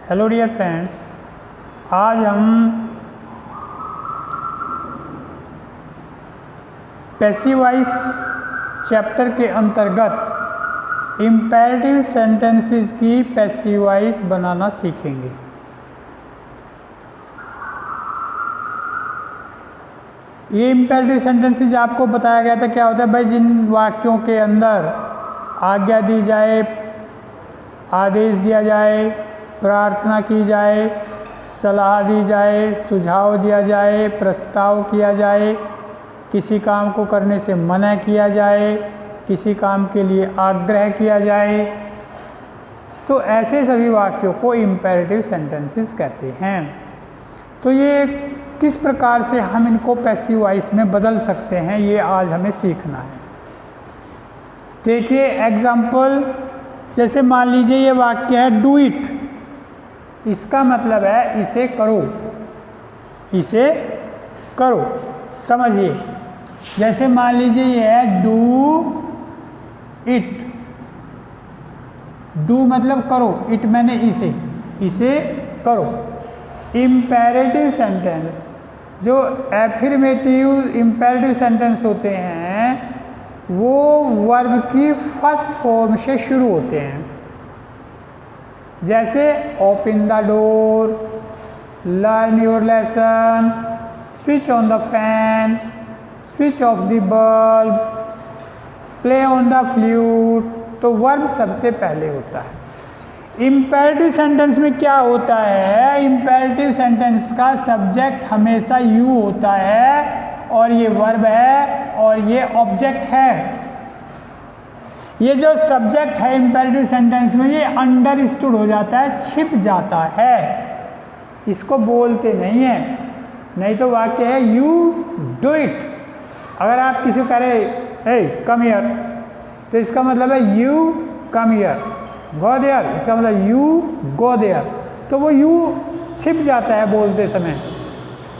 Hello dear friends, आज हम passive voice chapter के अंतर्गत इम्पेरेटिव सेंटेंसेस की पैसिव वॉइस बनाना सीखेंगे। ये इम्पेरेटिव सेंटेंसेस आपको बताया गया था क्या होता है भाई, जिन वाक्यों के अंदर आज्ञा दी जाए, आदेश दिया जाए, प्रार्थना की जाए, सलाह दी जाए, सुझाव दिया जाए, प्रस्ताव किया जाए, किसी काम को करने से मना किया जाए, किसी काम के लिए आग्रह किया जाए, तो ऐसे सभी वाक्यों को इम्पेरेटिव सेंटेंसेस कहते हैं। तो ये किस प्रकार से हम इनको पैसिव वॉइस में बदल सकते हैं, ये आज हमें सीखना है। देखिए एग्जाम्पल, जैसे मान लीजिए ये वाक्य है डू इट, इसका मतलब है इसे करो, इसे करो। समझिए, जैसे मान लीजिए ये है डू इट, डू मतलब करो, इट मैंने इसे, इसे करो। इम्पेरेटिव सेंटेंस, जो एफर्मेटिव इम्पेरेटिव सेंटेंस होते हैं वो वर्ब की फर्स्ट फॉर्म से शुरू होते हैं। जैसे open the door, learn your lesson, switch on the fan, switch off the bulb, play on the flute, तो वर्ब सबसे पहले होता है। इम्पेरेटिव सेंटेंस में क्या होता है, इम्पेरेटिव सेंटेंस का सब्जेक्ट हमेशा यू होता है और ये वर्ब है और ये ऑब्जेक्ट है। ये जो सब्जेक्ट है इम्पेरेटिव सेंटेंस में, ये अंडरस्टूड हो जाता है, छिप जाता है, इसको बोलते नहीं है। नहीं तो वाक्य है यू डू इट। अगर आप किसी को कह रहे हे कम हियर, तो इसका मतलब है you come here. Go there, इसका मतलब यू गो देयर। तो वो यू छिप जाता है बोलते समय।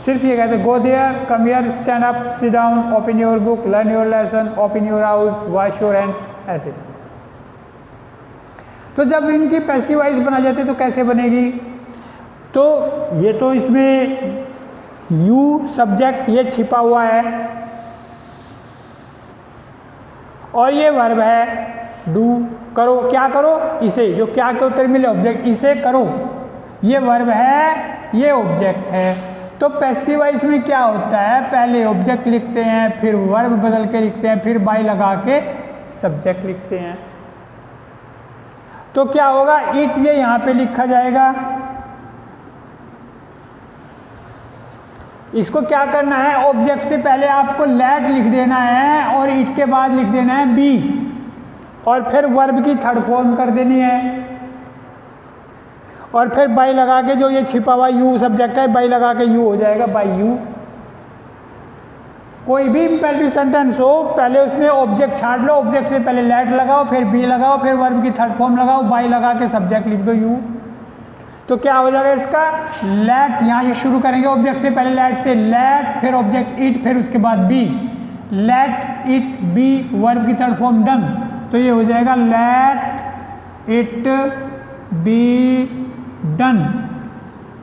सिर्फ ये कहते go there, come here, stand up, sit down, open your book, learn your lesson, open your house, wash your hands, ऐसे। तो जब इनकी पैसिव वॉइस बना जाती है तो कैसे बनेगी, तो ये तो इसमें यू सब्जेक्ट ये छिपा हुआ है और ये वर्ब है डू, करो, क्या करो, इसे, जो क्या के उत्तर मिले ऑब्जेक्ट, इसे करो, ये वर्ब है, ये ऑब्जेक्ट है। तो पैसिव वॉइस में क्या होता है, पहले ऑब्जेक्ट लिखते हैं, फिर वर्ब बदल के लिखते हैं, फिर बाय लगा के सब्जेक्ट लिखते हैं। तो क्या होगा, इट ये यहाँ पे लिखा जाएगा। इसको क्या करना है, ऑब्जेक्ट से पहले आपको लेट लिख देना है और इट के बाद लिख देना है बी, और फिर वर्ब की थर्ड फॉर्म कर देनी है, और फिर बाई लगा के, जो ये छिपा हुआ यू सब्जेक्ट है, बाई लगा के यू हो जाएगा, बाई यू। कोई भी इम्पेरेटिव सेंटेंस हो, पहले उसमें ऑब्जेक्ट छांट लो, ऑब्जेक्ट से पहले लेट लगाओ, फिर बी लगाओ, फिर वर्ब की थर्ड फॉर्म लगाओ, बाई लगा के सब्जेक्ट लिख दो यू। तो क्या हो जाएगा इसका, लेट, यहाँ से शुरू करेंगे ऑब्जेक्ट से, पहले लेट से लेट, फिर ऑब्जेक्ट इट, फिर उसके बाद be, let it be, verb की थर्ड फॉर्म डन। तो ये हो जाएगा लेट इट बी डन।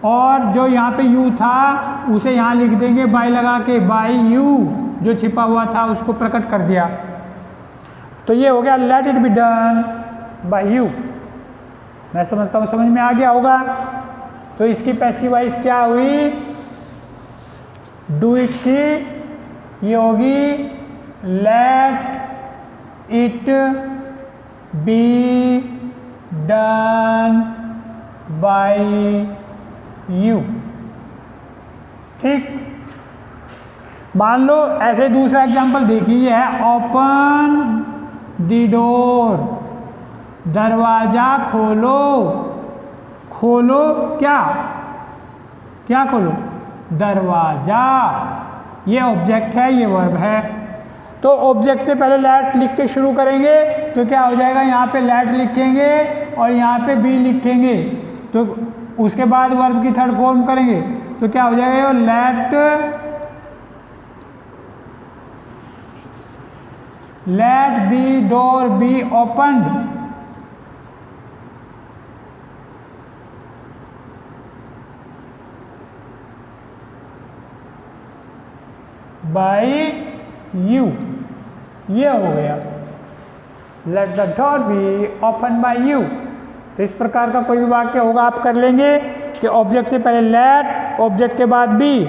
और जो यहाँ पे यू था उसे यहाँ लिख देंगे बाय लगा के, बाय यू, जो छिपा हुआ था उसको प्रकट कर दिया। तो ये हो गया late it be done by you. मैं समझता हूँ समझ में आ गया होगा। तो इसकी पैसिव वॉइस क्या हुई, डू इट की ये होगी late it be done by you. ठीक, मान लो ऐसे दूसरा एग्जांपल देखिए, है ओपन द डोर, दरवाजा खोलो, खोलो क्या, क्या खोलो, दरवाजा, ये ऑब्जेक्ट है, ये वर्ब है। तो ऑब्जेक्ट से पहले लेट लिख के शुरू करेंगे, तो क्या हो जाएगा, यहाँ पे लेट लिखेंगे और यहाँ पे बी लिखेंगे, तो उसके बाद वर्ब की थर्ड फॉर्म करेंगे, तो क्या हो जाएगा, let the door be opened. By you, ये हो गया। Let the door be open by you. तो इस प्रकार का कोई भी वाक्य होगा आप कर लेंगे कि ऑब्जेक्ट से पहले लेट, ऑब्जेक्ट के बाद बी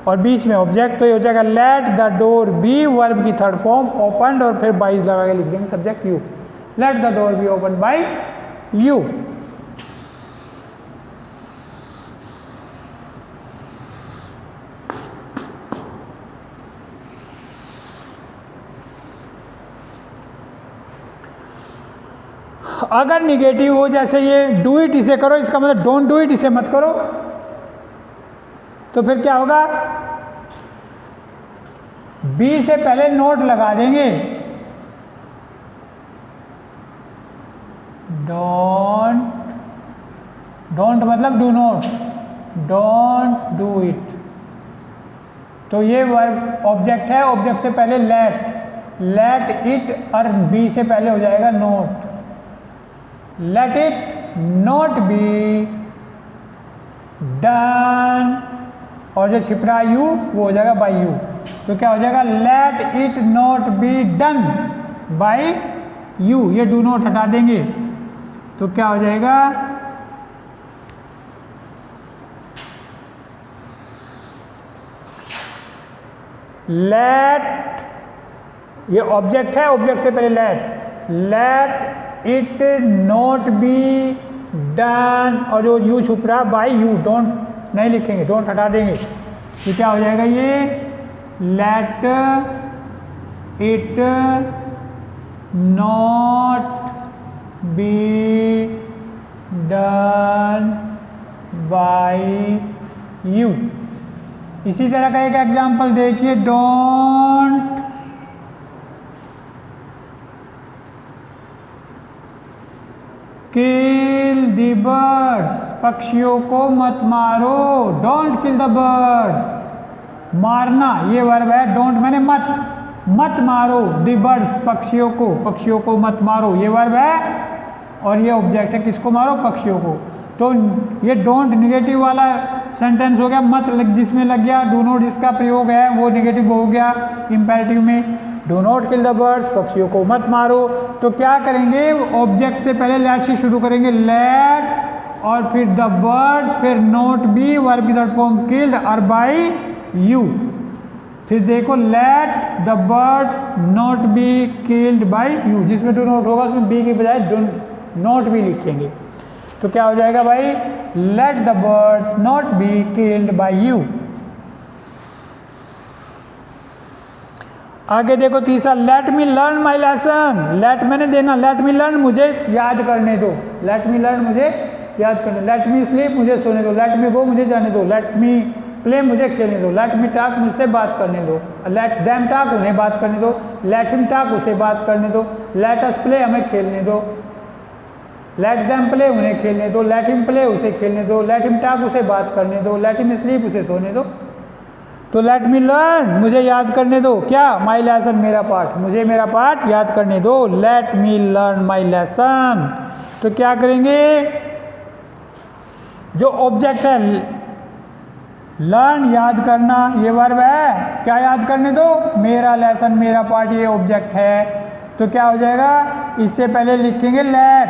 और बीच में ऑब्जेक्ट, तो ये हो जाएगा let the door be, verb की थर्ड फॉर्म ओपन और फिर बाय लगा के लिख देंगे subject you. Let the door be open by you. अगर निगेटिव हो, जैसे ये डू इट इसे करो, इसका मतलब डोंट डू इट इसे मत करो, तो फिर क्या होगा, बी से पहले नोट लगा देंगे, डोंट, डोंट मतलब do not, don't do it. तो ये वर्ब ऑब्जेक्ट है, ऑब्जेक्ट से पहले लेट, लेट इट और बी से पहले हो जाएगा note, late it not be done, और जो छिपरा यू वो हो जाएगा बाय यू। तो क्या हो जाएगा, late it not be done by you, ये डू नॉट हटा देंगे तो क्या हो जाएगा, लेट, ये ऑब्जेक्ट है, ऑब्जेक्ट से पहले let, let it not be done, और जो यू छुप रहा बाय यू, डोंट नहीं लिखेंगे, डोंट हटा देंगे, तो क्या हो जाएगा ये, late it not be done by you. इसी तरह का एक एग्जाम्पल देखिए, डोंट किल द बर्ड्स, पक्षियों को मत मारो, डोंट किल द बर्ड्स, मारना ये वर्ब है, डोंट मैंने मत, मत मारो, द बर्ड्स पक्षियों को मत मारो ये वर्ब है, और ये ऑब्जेक्ट है, किसको मारो, पक्षियों को। तो ये डोंट निगेटिव वाला सेंटेंस हो गया, मत जिसमें लग गया, डू नॉट जिसका प्रयोग है वो निगेटिव हो गया इंपेरेटिव में, do not kill the birds, पक्षियों को मत मारो। तो क्या करेंगे, ऑब्जेक्ट से पहले लेट से शुरू करेंगे, लेट और फिर द बर्ड्स, फिर नॉट बी, वर्ब की थर्ड फॉर्म किल्ड और बाय यू। फिर देखो, late the birds not be killed by you, जिसमें डू नॉट होगा उसमें बी की बजाय डू नॉट बी लिखेंगे, तो क्या हो जाएगा भाई, let the birds not be killed by you. आगे देखो तीसरा, let me learn my lesson, let मैंने देना, लेट मी लर्न मुझे याद करने दो, लेट मी लर्न मुझे याद करने, लेट मी स्लीप मुझे सोने दो, लेट मी गो मुझे जाने दो, लेट मी प्ले मुझे खेलने दो, लेट मी टॉक मुझसे बात करने दो, लेट देम टॉक उन्हें बात करने दो, लेट हिम टॉक उसे बात करने दो, लेट अस प्ले हमें खेलने दो, लेट देम प्ले उन्हें खेलने दो, लेट हिम प्ले उसे खेलने दो, लेट हिम टॉक उसे बात करने दो, लेट हिम स्लीप उसे सोने दो। तो लेट मी लर्न मुझे याद करने दो, क्या, माई लेसन मेरा पाठ, मुझे मेरा पाठ याद करने दो, late me learn my lesson. तो क्या करेंगे, जो ऑब्जेक्ट है लर्न याद करना ये वर्ब है, क्या याद करने दो, मेरा लेसन मेरा पाठ ये ऑब्जेक्ट है, तो क्या हो जाएगा, इससे पहले लिखेंगे लेट,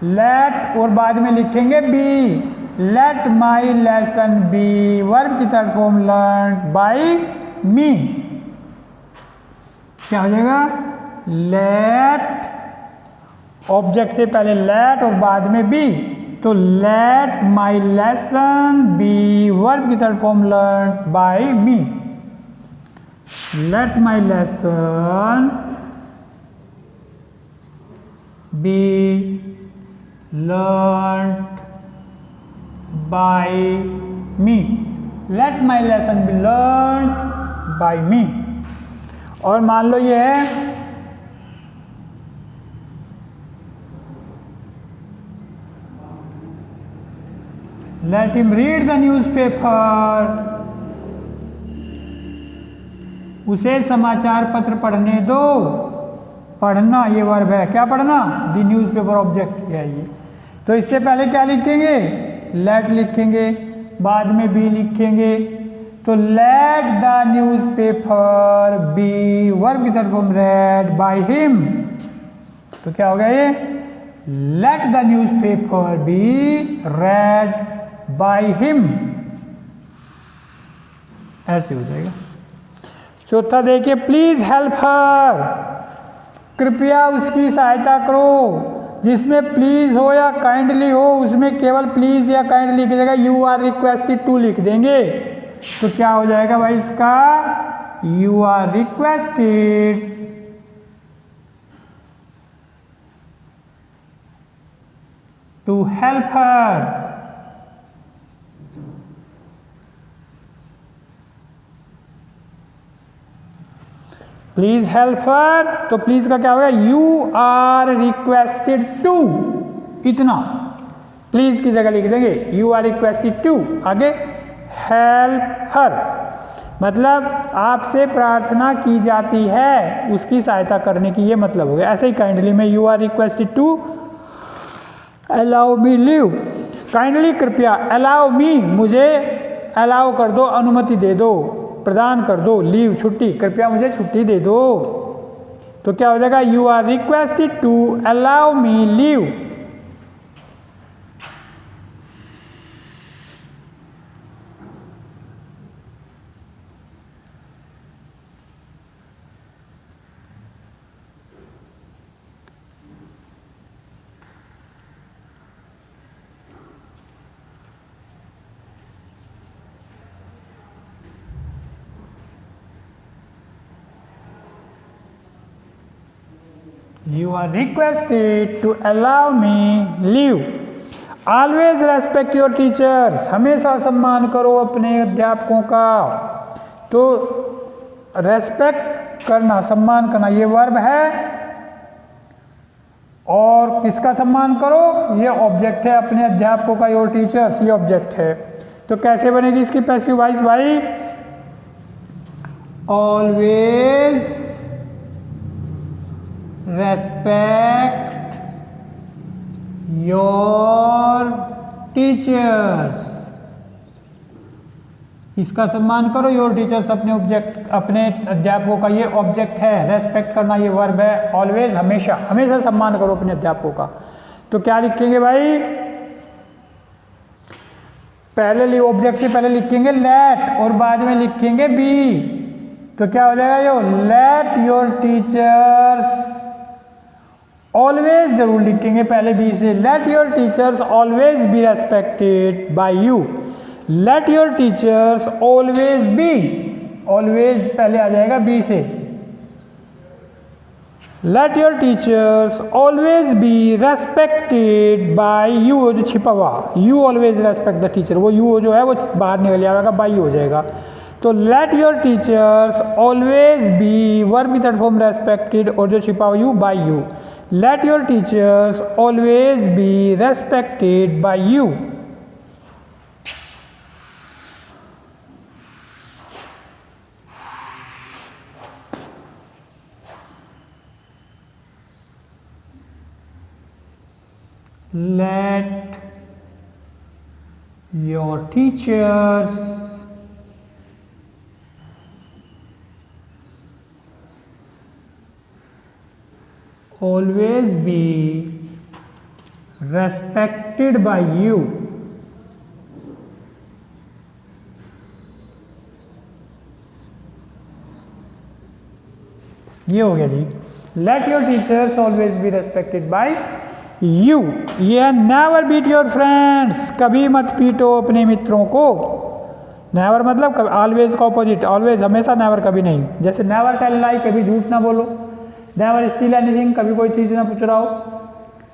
लेट और बाद में लिखेंगे be, let my lesson be, verb की third form learn by me, क्या हो जाएगा, लेट, ऑब्जेक्ट से पहले लेट और बाद में बी, तो let my lesson be, verb की third form learn by me, let my lesson be learned by me, let my lesson be learned by me। और मान लो ये है, let him read the newspaper, उसे समाचार पत्र पढ़ने दो, पढ़ना ये वर्ब है, क्या पढ़ना, द न्यूज़पेपर ऑब्जेक्ट है ये। तो इससे पहले क्या लिखेंगे, लेट लिखेंगे, बाद में बी लिखेंगे, तो let the newspaper be verb की third form read by him, तो क्या हो गया ये, let the newspaper be read by him, ऐसे हो जाएगा। चौथा देखिए, प्लीज हेल्प हर, कृपया उसकी सहायता करो। जिसमें प्लीज हो या काइंडली हो उसमें केवल प्लीज या काइंडली की जगह यू आर रिक्वेस्टेड टू लिख देंगे, तो क्या हो जाएगा भाई इसका, you are requested to help her. Please help her, तो प्लीज का क्या होगा, यू आर रिक्वेस्टेड टू, इतना प्लीज की जगह लिख देंगे यू आर रिक्वेस्टेड टू। आगे हेल्प हर मतलब आपसे प्रार्थना की जाती है उसकी सहायता करने की, ये मतलब हो गया। ऐसे ही काइंडली में you are requested to allow me leave, kindly कृपया, अलाउ मी मुझे अलाउ कर दो, अनुमति दे दो, प्रदान कर दो, लीव छुट्टी, कृपया मुझे छुट्टी दे दो, तो क्या हो जाएगा, you are requested to allow me leave. You are requested to allow me leave. Always respect your teachers. हमेशा सम्मान करो अपने अध्यापकों का। तो रेस्पेक्ट करना, सम्मान करना, ये वर्ब है। और किसका सम्मान करो, ये ऑब्जेक्ट है अपने अध्यापकों का, योर टीचर्स, ये ऑब्जेक्ट है। तो कैसे बनेगी इसकी पैसिव वॉइस भाई, ऑलवेज respect your teachers, इसका सम्मान करो, योर टीचर्स अपने ऑब्जेक्ट, अपने अध्यापकों का, ये ऑब्जेक्ट है। रेस्पेक्ट करना ये वर्ब है। ऑलवेज हमेशा, हमेशा सम्मान करो अपने अध्यापकों का। तो क्या लिखेंगे भाई, पहले ऑब्जेक्ट से पहले लिखेंगे लेट और बाद में लिखेंगे बी, तो क्या हो जाएगा, यो लेट योर टीचर्स, ऑलवेज जरूर लिखेंगे पहले बी से, let your teachers always be respected by you, let your teachers always be, always पहले आ जाएगा बी से, let your teachers always be respected by you, जो छिपा हुआ you always respect the teacher, वो यू जो है वो बाहर निकल जाएगा, बाय यू हो जाएगा। तो let your teachers always be verb की थर्ड फॉर्म रेस्पेक्टेड और जो छिपा हुआ you by you, let your teachers always be respected by you. Let your teachers always be respected by you. ये हो गया जी, let your teachers always be respected by you। ये never beat your friends, कभी मत पीटो अपने मित्रों को। never मतलब always का ऑपोजिट, always हमेशा, never कभी नहीं। जैसे never tell lie, कभी झूठ ना बोलो, नेवर स्टील एनीथिंग, कभी कोई चीज़ ना पूछ रहा हो,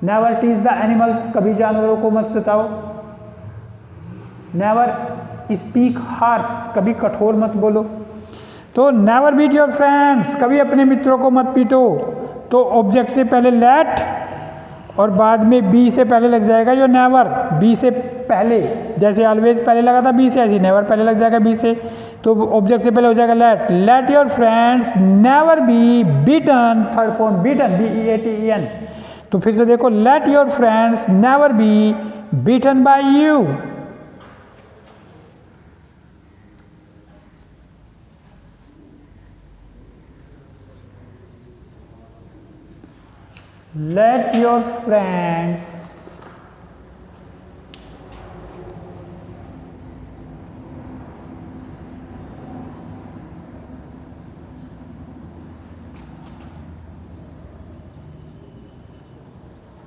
नेवर टीज द एनिमल्स, कभी जानवरों को मत सताओ, नेवर स्पीक हार्श, कभी कठोर मत बोलो। तो नेवर बीट योर फ्रेंड्स, कभी अपने मित्रों को मत पीटो। तो ऑब्जेक्ट से पहले लेट और बाद में बी से पहले लग जाएगा जो नेवर, बी से पहले, जैसे ऑलवेज पहले लगा था बी से, ऐसे नेवर पहले लग जाएगा बी से। तो ऑब्जेक्ट से पहले हो जाएगा let, let your friends never be beaten, third form beaten, BEATEN। तो फिर से देखो, let your friends never be beaten by you. let your friends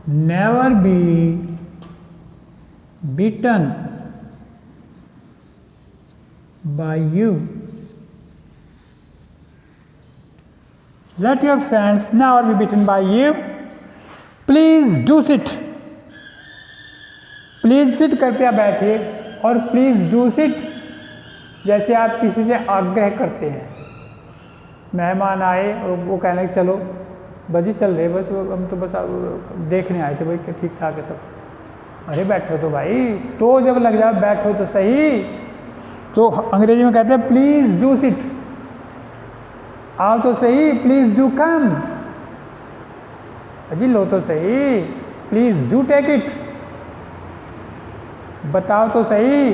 never be beaten by you. Let your friends never be beaten by you. Please do sit. Please sit, कृपया बैठिए, और please do seat जैसे आप किसी से आग्रह करते हैं। मेहमान आए और वो कहने लगे चलो बजी चल रहे, बस हम तो बस देखने आए थे भाई क्या ठीक ठाक है सब। अरे बैठो तो भाई, तो जब लग जाए बैठो तो सही। तो अंग्रेजी में कहते हैं प्लीज डू सिट, आओ तो सही, प्लीज डू कम, अजी लो तो सही, प्लीज डू टेक इट, बताओ तो सही,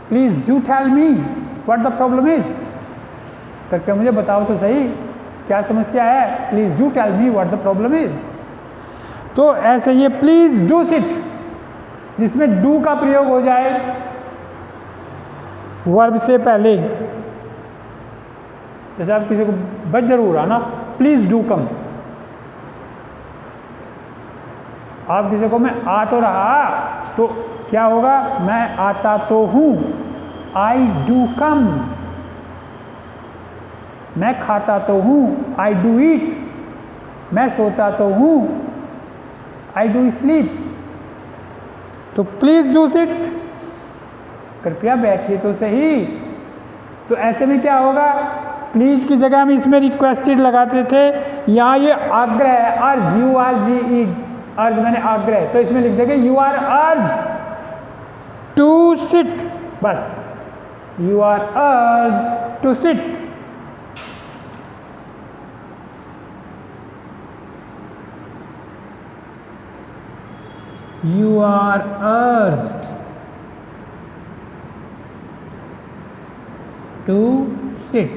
please do tell me what the problem is, करके मुझे बताओ तो सही क्या समस्या है, please do tell me what the problem is. तो ऐसे ये प्लीज डू सिट जिसमें डू का प्रयोग हो जाए वर्ब से पहले, जैसे आप किसी को बस जरूर आना, प्लीज डू कम। आप किसी को मैं आ तो रहा, तो क्या होगा, मैं आता तो हूं, आई डू कम। मैं खाता तो हूं, आई डू ईट। मैं सोता तो हूं, आई डू स्लीप। तो प्लीज डू सिट, कृपया बैठिए तो सही। तो ऐसे में क्या होगा, प्लीज की जगह हम इसमें रिक्वेस्टेड लगाते थे, यहाँ ये आग्रह है, अर्ज, यू आर जी ई, अर्ज मैंने आग्रह, तो इसमें लिख देंगे you are urged to sit, बस you are urged to sit. You are urged to sit।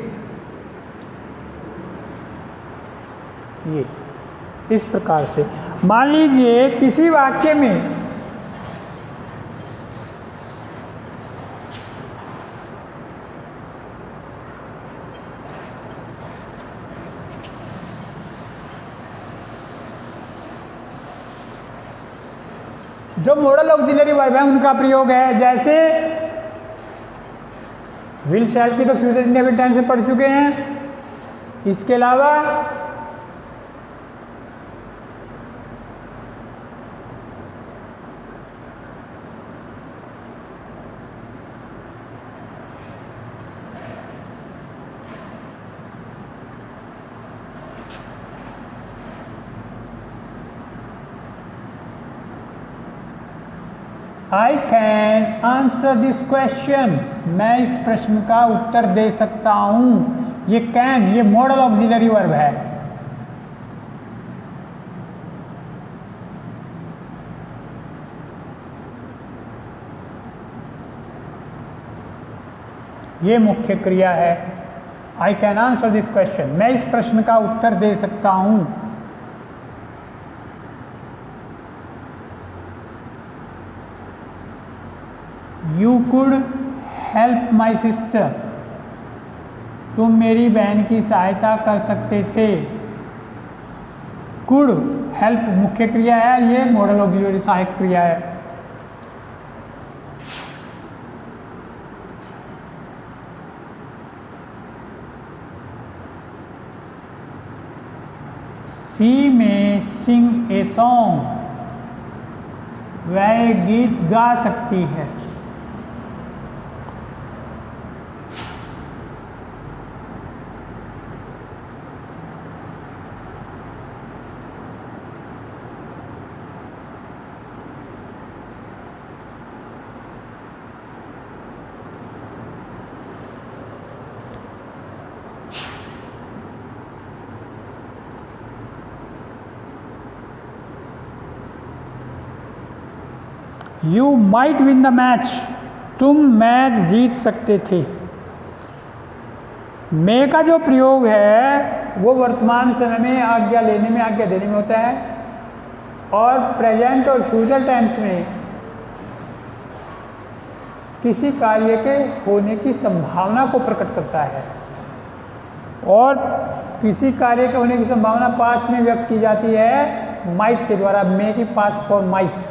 ये इस प्रकार से मान लीजिए किसी वाक्य में जो मॉडल ऑक्सिलरी वर्ब है उनका प्रयोग है, जैसे विल शैल की तो फ्यूचर इंडेफिनिट टेंस से पढ़ चुके हैं। इसके अलावा I can answer this question, मैं इस प्रश्न का उत्तर दे सकता हूं। ये कैन, ये मॉडल ऑक्सिलरी वर्ब है। ये मुख्य क्रिया है। I can answer this question, मैं इस प्रश्न का उत्तर दे सकता हूं। You could help my sister, तुम मेरी बहन की सहायता कर सकते थे। could help मुख्य क्रिया है, ये मॉडल ऑक्सिलरी सहायक क्रिया है। She may sing a song, वह गीत गा सकती है। You might win the match, तुम मैच जीत सकते थे। मे का जो प्रयोग है वो वर्तमान समय में आज्ञा लेने में, आज्ञा देने में होता है। और प्रेजेंट और फ्यूचर टेंस में किसी कार्य के होने की संभावना को प्रकट करता है, और किसी कार्य के होने की संभावना पास्ट में व्यक्त की जाती है माइट के द्वारा, मे की पास्ट फॉर्म माइट।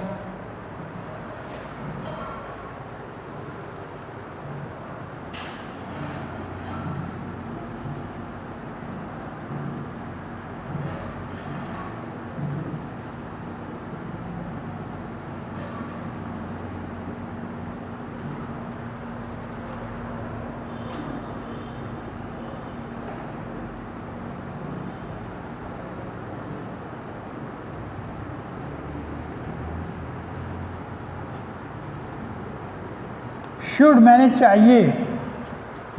शुड मैंने चाहिए,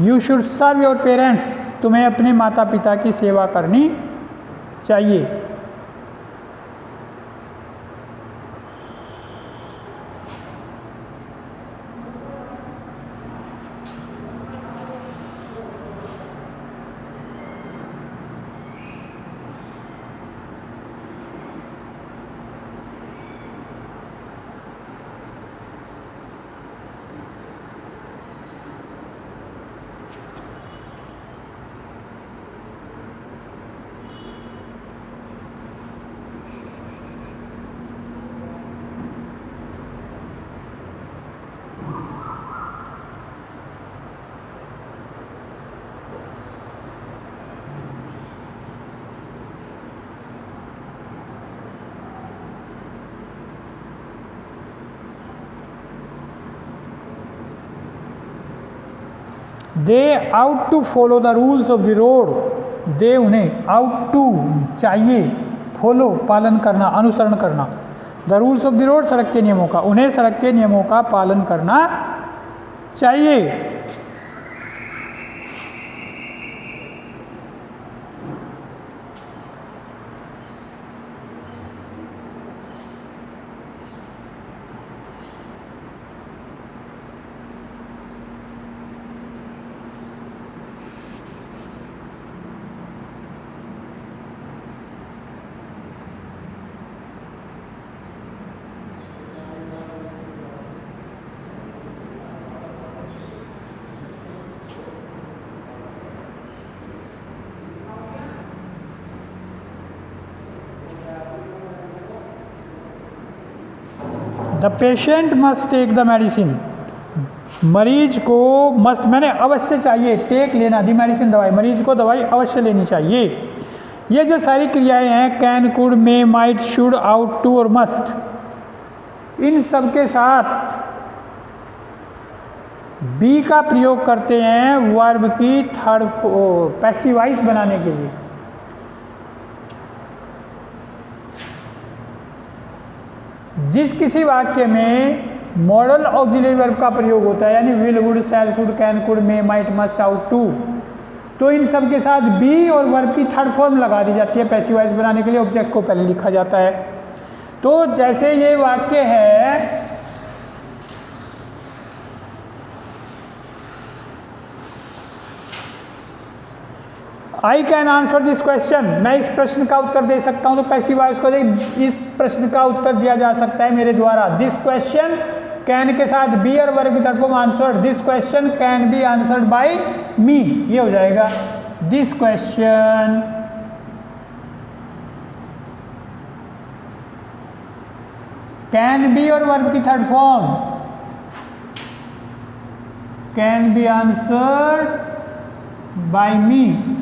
you should serve your parents, तुम्हें अपने माता पिता की सेवा करनी चाहिए। They ought to follow the rules of the road, they उन्हें आउट टू चाहिए, फॉलो पालन करना, अनुसरण करना, the rules of the road सड़क के नियमों का, उन्हें सड़क के नियमों का पालन करना चाहिए। The patient must take the medicine, मरीज को मस्ट मैंने अवश्य चाहिए, टेक लेना, दी मेडिसिन दवाई, मरीज को दवाई अवश्य लेनी चाहिए। ये जो सारी क्रियाएं हैं can, could, may, might, should, ought to और मस्ट, इन सब के साथ बी का प्रयोग करते हैं वर्ब की थर्ड पैसिवाइज बनाने के लिए। जिस किसी वाक्य में मॉडल ऑक्सिलरी वर्ब का प्रयोग होता है, यानी will, would, shall, should, can, could, may, might, must, ought to, तो इन सब के साथ बी और वर्ब की थर्ड फॉर्म लगा दी जाती है पैसिवाइज बनाने के लिए, ऑब्जेक्ट को पहले लिखा जाता है। तो जैसे ये वाक्य है I can answer this question, मैं इस प्रश्न का उत्तर दे सकता हूं, तो पैसिव वॉइस को इस प्रश्न का उत्तर दिया जा सकता है मेरे द्वारा। दिस क्वेश्चन कैन के साथ बी और वर्ब की third form answer, this question can be answered by me, ये हो जाएगा दिस क्वेश्चन कैन बी और वर्ब की third form can be answered by me.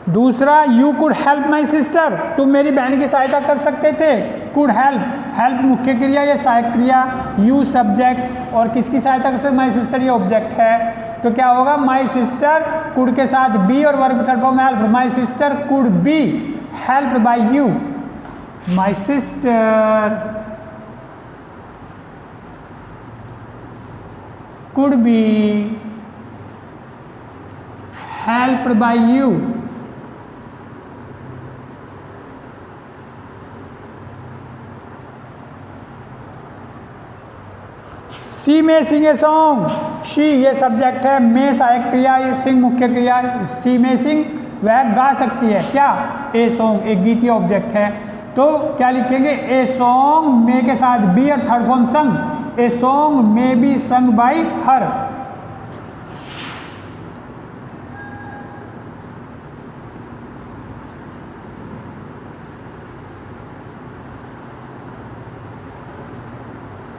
दूसरा, you could help my sister, तुम मेरी बहन की सहायता कर सकते थे। कुड हेल्प, हेल्प मुख्य क्रिया या सहायक क्रिया, यू सब्जेक्ट, और किसकी सहायता कर सकते, माई सिस्टर ये ऑब्जेक्ट है। तो क्या होगा, माई सिस्टर कुड के साथ बी और verb third form help, my sister could be help by you, my sister could be helped by you. She में सिंग ए सॉन्ग, शी ये सब्जेक्ट है, में सहायक क्रिया, सिंग मुख्य क्रिया, सी में सिंग वह गा सकती है क्या, ए सॉन्ग एक गीतीय ऑब्जेक्ट है। तो क्या लिखेंगे, ए सॉन्ग में के साथ बी और third form sung, a song may be sung by her.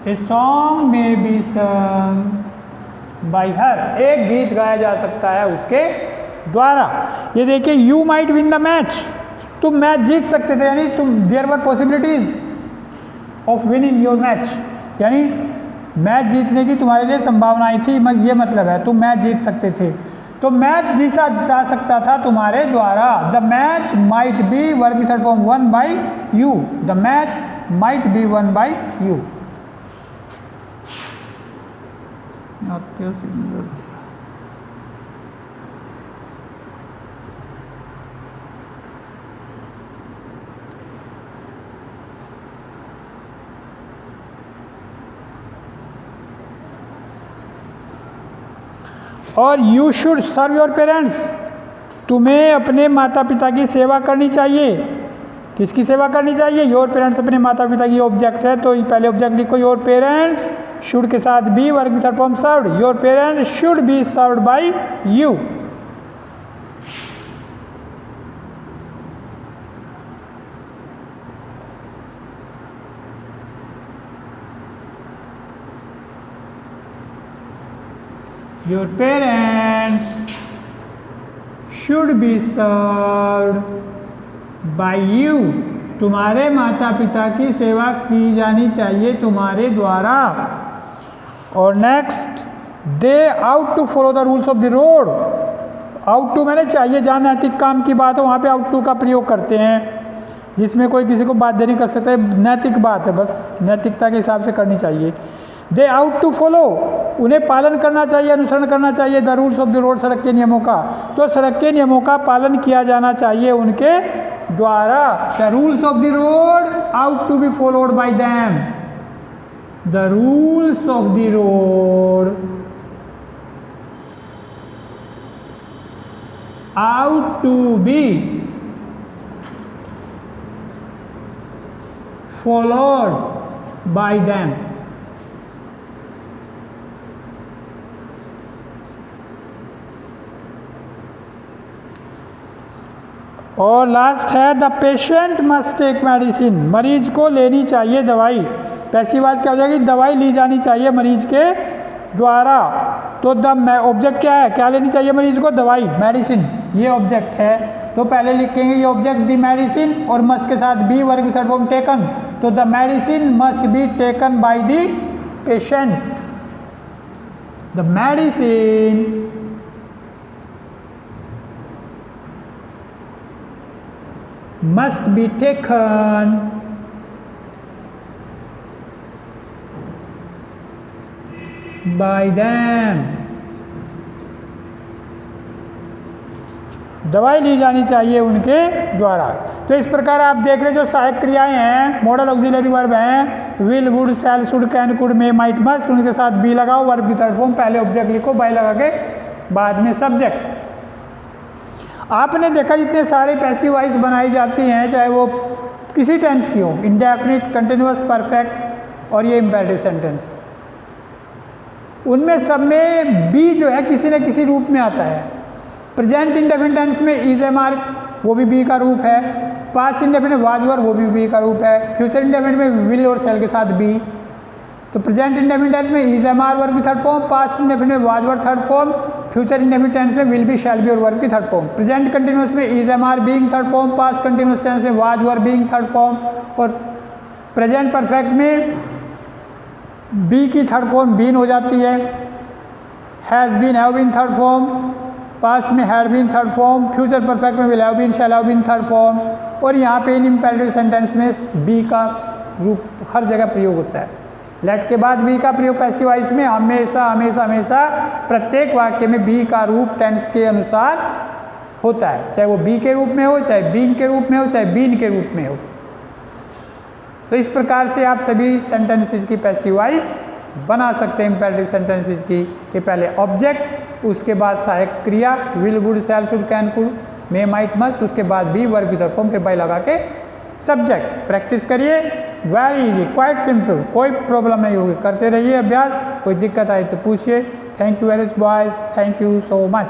A song may be sung by her, एक गीत गाया जा सकता है उसके द्वारा। ये देखिए, you might win the match, तुम मैच जीत सकते थे, यानी तुम there were possibilities of winning your match, यानी मैच जीतने की तुम्हारे लिए संभावनाएं थी, ये मतलब है तुम मैच जीत सकते थे। तो मैच जीता जा सकता था तुम्हारे द्वारा। The match might be verb की third form won by you, the match might be won by you. आपके और you should serve your parents, तुम्हें अपने माता पिता की सेवा करनी चाहिए। किसकी सेवा करनी चाहिए, योर पेरेंट्स, अपने माता पिता की ऑब्जेक्ट है, तो पहले ऑब्जेक्ट लिखो, योर पेरेंट्स शुड के साथ बी वर्ग की third form served, your parents should be served by you. Your parents should be served by you, तुम्हारे माता पिता की सेवा की जानी चाहिए तुम्हारे द्वारा। और next, they ought to follow the rules of the road, ought to मैंने चाहिए, जहाँ नैतिक काम की बात हो वहाँ पे आउट टू का प्रयोग करते हैं, जिसमें कोई किसी को बाध्य नहीं कर सकता, नैतिक बात है, बस नैतिकता के हिसाब से करनी चाहिए। दे आउट टू फॉलो, उन्हें पालन करना चाहिए, अनुसरण करना चाहिए, the rules of the road, सड़क के नियमों का, तो सड़क के नियमों का पालन किया जाना चाहिए उनके द्वारा। The rules of the road ought to be followed by them, the rules of the road ought to be followed by them. और लास्ट है, the patient must take medicine, मरीज को लेनी चाहिए दवाई। पैसिव वॉइस क्या हो जाएगी, दवाई ली जानी चाहिए मरीज के द्वारा। तो द ऑब्जेक्ट क्या है, क्या लेनी चाहिए मरीज को, दवाई, मेडिसिन, ये ऑब्जेक्ट है। तो पहले लिखेंगे ये ऑब्जेक्ट द मेडिसिन और मस्ट के साथ बी वर्ग थर्ड फॉर्म टेकन, तो the medicine must be taken by the patient, the medicine must be taken by them, दवाई ली जानी चाहिए उनके द्वारा। तो इस प्रकार आप देख रहे जो सहायक क्रियाएं हैं, मॉडल ऑक्सिलरी वर्ब हैं, will, would, shall, should, can, could, may, might, must, उनके साथ बी लगाओ, वर्ब की थर्ड फॉर्म, पहले ऑब्जेक्ट लिखो, बाय लगा के बाद में सब्जेक्ट। आपने देखा जितने सारे पैसिव वॉइस बनाई जाती हैं, चाहे वो किसी टेंस की हो, इंडेफिनिट, कंटिन्यूअस, परफेक्ट और ये इम्पेरेटिव सेंटेंस, उनमें सब में बी जो है किसी न किसी रूप में आता है। प्रेजेंट इंडेफिनिट टेंस में इज ए मार्क, वो भी बी का रूप है। पास्ट इंडेफिनिट वाज वर, वो भी बी का रूप है। फ्यूचर इंडेफिनिट में विल और शैल के साथ बी। तो प्रेजेंट इंडेफिनिट टेंस में इज एम आर वर्ब की थर्ड फॉर्म, पास्ट इंडेफिनिट में was were third form, future indefinite tense में विल बी, शैल बी और वर्ब की थर्ड फॉर्म। प्रेजेंट कंटिन्यूअस में is am are being third form, past continuous tense में was were being third form, और present perfect में be की third form been हो जाती है, has been, have been third form, past में had been third form, future perfect में will have been, shall have been third form, और यहाँ पे इन इम्पेरेटिव सेंटेंस में बी का रूप हर जगह प्रयोग होता है। लेट के बाद बी का प्रयोग पैसिव वॉइस में हमेशा हमेशा हमेशा प्रत्येक वाक्य में बी का रूप टेंस के अनुसार होता है, चाहे वो बी के रूप में हो, चाहे बीन के रूप में हो, चाहे बीन के रूप में हो। तो इस प्रकार से आप सभी सेंटेंसेस की पैसिव वॉइस बना सकते हैं इम्पेरेटिव सेंटेंसेस की कि पहले ऑब्जेक्ट, उसके बाद सहायक क्रिया will, would, shall, should, can, could, may, might, must, उसके बाद बी, वर्ब की तरफ फॉर्म, फिर बाई लगा के सब्जेक्ट। प्रैक्टिस करिए, वेरी इजी, क्वाइट सिंपल, कोई प्रॉब्लम नहीं होगी, करते रहिए अभ्यास। कोई दिक्कत आए तो पूछिए। Thank you very much boys, thank you so much.